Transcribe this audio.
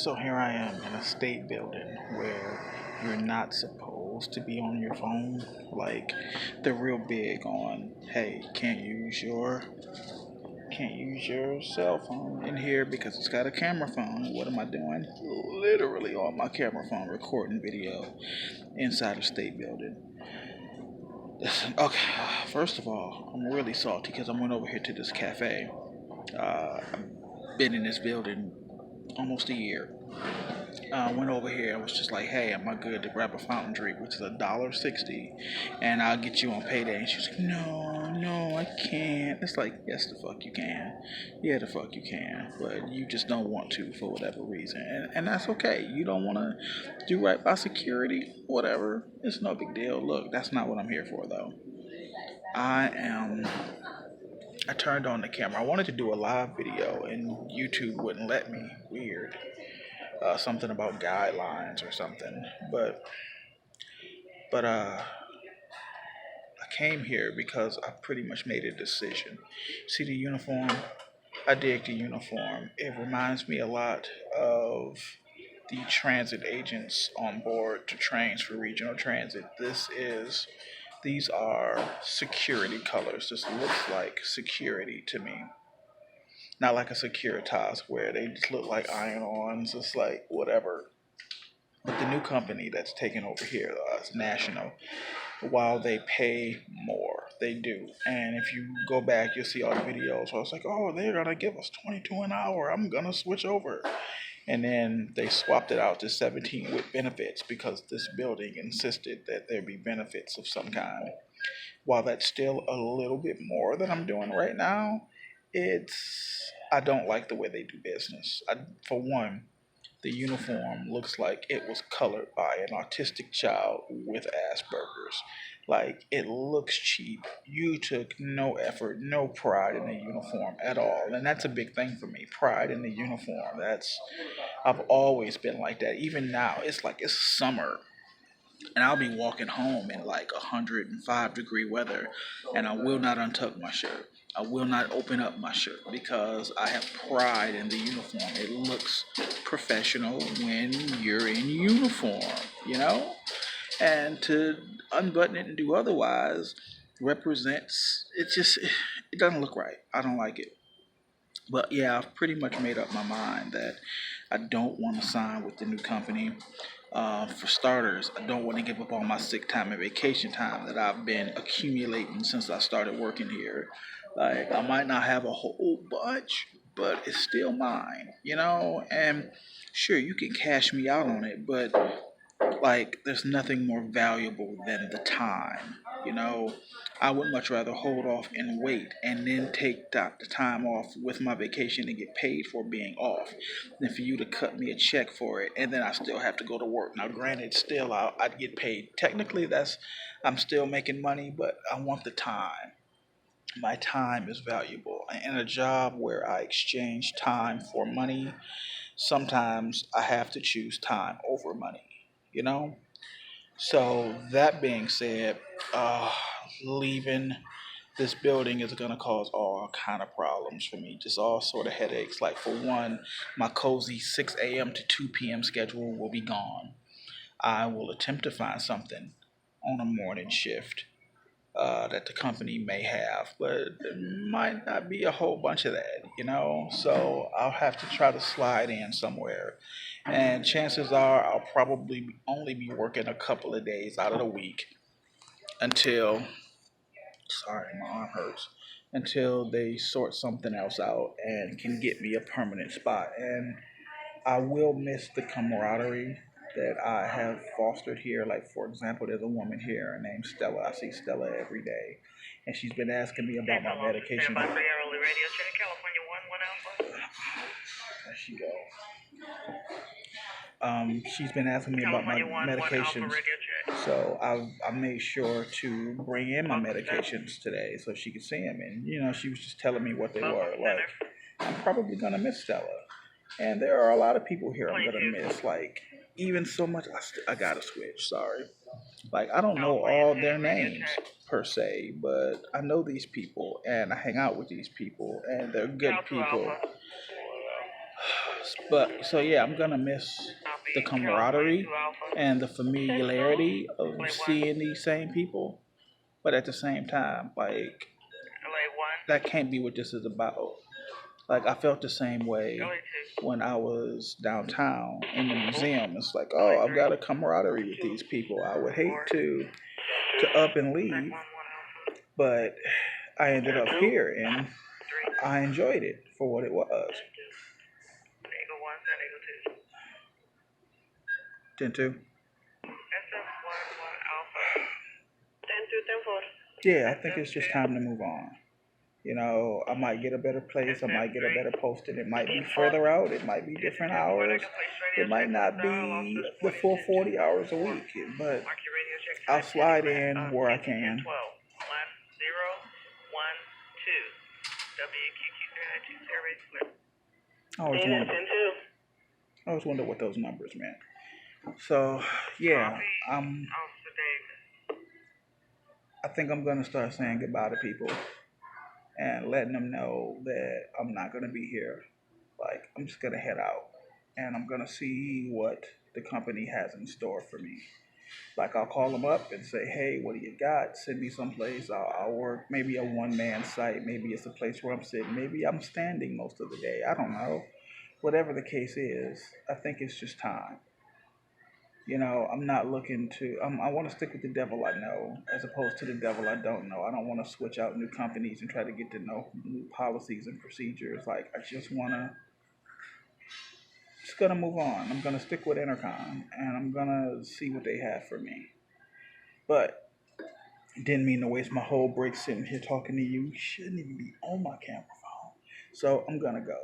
So here I am in a state building where you're not supposed to be on your phone. Like they're real big on, hey, can't use your cell phone in here because it's got a camera phone. What am I doing? Literally on my camera phone recording video inside a state building. Listen, okay, first of all, I'm really salty because I went over here to this cafe. I've been in this building almost a year. Went over here. I was just like, "Hey, am I good to grab a fountain drink, which is $1.60, and I'll get you on payday?" And she's like, "No, no, I can't." It's like, "Yes, the fuck you can. Yeah, the fuck you can, but you just don't want to for whatever reason, and that's okay. You don't want to do right by security, whatever. It's no big deal. Look, that's not what I'm here for, though. I am." I turned on the camera. I wanted to do a live video, and YouTube wouldn't let me. Weird. Something about guidelines or something. But I came here because I pretty much made a decision. See the uniform? I dig the uniform. It reminds me a lot of the transit agents on board to trains for regional transit. These are security colors. This looks like security to me. Not like a Securitas where they just look like iron-ons. It's like whatever. But the new company that's taken over here, it's National, while they pay more, they do. And if you go back, you'll see all the videos where it's like, oh, they're gonna give us 22 an hour. I'm gonna switch over. And then they swapped it out to 17 with benefits because this building insisted that there be benefits of some kind. While that's still a little bit more than I'm doing right now, I don't like the way they do business. For one, the uniform looks like it was colored by an autistic child with Asperger's. Like, it looks cheap. You took no effort, no pride in the uniform at all. And that's a big thing for me, pride in the uniform. I've always been like that. Even now, it's like it's summer and I'll be walking home in like 105-degree weather, and I will not untuck my shirt. I will not open up my shirt because I have pride in the uniform. It looks professional when you're in uniform, you know? And to unbutton it and do otherwise represents, it doesn't look right. I don't like it. But yeah, I've pretty much made up my mind that I don't want to sign with the new company. For starters, I don't want to give up all my sick time and vacation time that I've been accumulating since I started working here. Like, I might not have a whole bunch, but it's still mine, you know? And sure, you can cash me out on it, but like there's nothing more valuable than the time, you know. I would much rather hold off and wait and then take the time off with my vacation and get paid for being off than for you to cut me a check for it and then I still have to go to work. Now granted, still I'd get paid technically. That's I'm still making money, but I want the time. My time is valuable in a job where I exchange time for money. Sometimes I have to choose time over money, you know. So that being said, uh, leaving this building is going to cause all kind of problems for me, just all sort of headaches. Like for one, my cozy 6 a.m. to 2 p.m. schedule will be gone. I will attempt to find something on a morning shift that the company may have, but there might not be a whole bunch of that, you know. So I'll have to try to slide in somewhere, and chances are I'll probably only be working a couple of days out of the week until, sorry, my arm hurts, until they sort something else out and can get me a permanent spot. And I will miss the camaraderie that I have fostered here. Like, for example, there's a woman here named Stella. I see Stella every day, and she's been asking me about my medication. There she go. She's been asking me about my medications, so I made sure to bring in my medications today so she could see them. And you know, she was just telling me what they were. Like, I'm probably gonna miss Stella, and there are a lot of people here I'm gonna miss. Like, even so much, I gotta switch. Sorry. Like, I don't know all their names per se, but I know these people, and I hang out with these people, and they're good people. But so yeah, I'm gonna miss the camaraderie and the familiarity of seeing these same people. But at the same time, like that can't be what this is about. Like I felt the same way when I was downtown in the museum. It's like, oh, I've got a camaraderie with these people. I would hate to up and leave, but I ended up here and I enjoyed it for what it was. 10-2. Yeah, I think it's just time to move on. You know, I might get a better place. I might get a better posting. It might be further out. It might be different hours. It might not be the full 40 hours a week, but I'll slide in where I can. I always wonder, I always wonder what those numbers meant. So, yeah, I think I'm gonna start saying goodbye to people and letting them know that I'm not gonna be here. Like, I'm just gonna head out and I'm gonna see what the company has in store for me. Like, I'll call them up and say, hey, what do you got? Send me someplace. I'll work maybe a one man site. Maybe it's a place where I'm sitting. Maybe I'm standing most of the day. I don't know. Whatever the case is, I think it's just time. You know, I'm not looking to. I want to stick with the devil I know, as opposed to the devil I don't know. I don't want to switch out new companies and try to get to know new policies and procedures. Like I just gonna move on. I'm gonna stick with Intercom, and I'm gonna see what they have for me. But didn't mean to waste my whole break sitting here talking to you. You shouldn't even be on my camera phone. So I'm gonna go.